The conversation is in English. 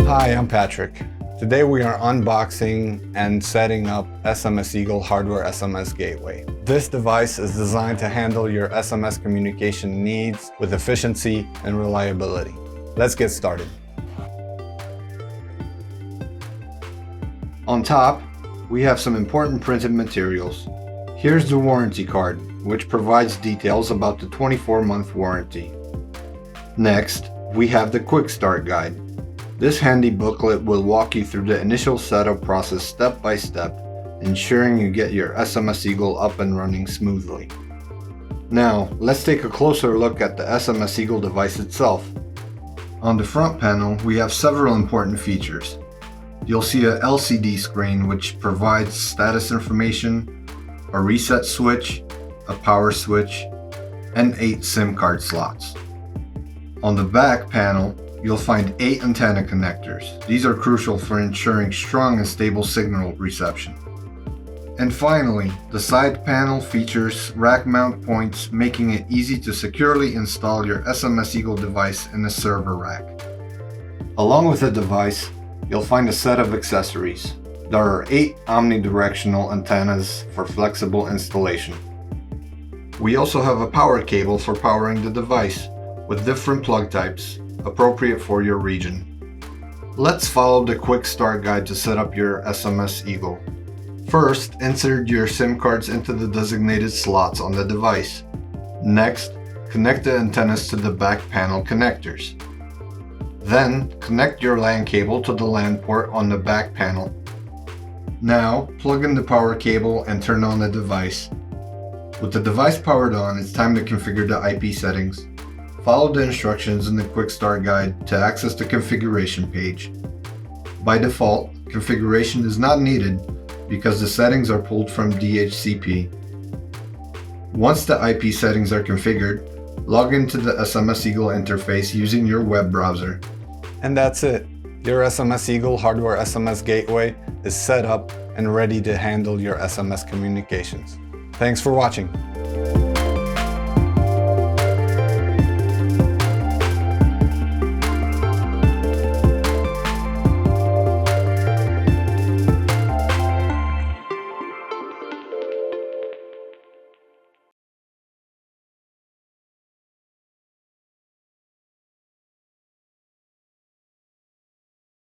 Hi, I'm Patrick. Today we are unboxing and setting up SMSEagle Hardware SMS Gateway. This device is designed to handle your SMS communication needs with efficiency and reliability. Let's get started. On top, we have some important printed materials. Here's the warranty card, which provides details about the 24-month warranty. Next, we have the Quick Start Guide. This handy booklet will walk you through the initial setup process step by step, ensuring you get your SMSEagle up and running smoothly. Now, let's take a closer look at the SMSEagle device itself. On the front panel, we have several important features. You'll see a LCD screen which provides status information, a reset switch, a power switch, and 8 SIM card slots. On the back panel, you'll find 8 antenna connectors. These are crucial for ensuring strong and stable signal reception. And finally, the side panel features rack mount points, making it easy to securely install your SMSEagle device in a server rack. Along with the device, you'll find a set of accessories. There are 8 omnidirectional antennas for flexible installation. We also have a power cable for powering the device, with different plug types, appropriate for your region. Let's follow the Quick Start Guide to set up your SMSEagle. First, insert your SIM cards into the designated slots on the device. Next, connect the antennas to the back panel connectors. Then, connect your LAN cable to the LAN port on the back panel. Now, plug in the power cable and turn on the device. With the device powered on, it's time to configure the IP settings. Follow the instructions in the Quick Start Guide to access the configuration page. By default, configuration is not needed because the settings are pulled from DHCP. Once the IP settings are configured, log into the SMSEagle interface using your web browser. And that's it. Your SMSEagle Hardware SMS Gateway is set up and ready to handle your SMS communications. Thanks for watching.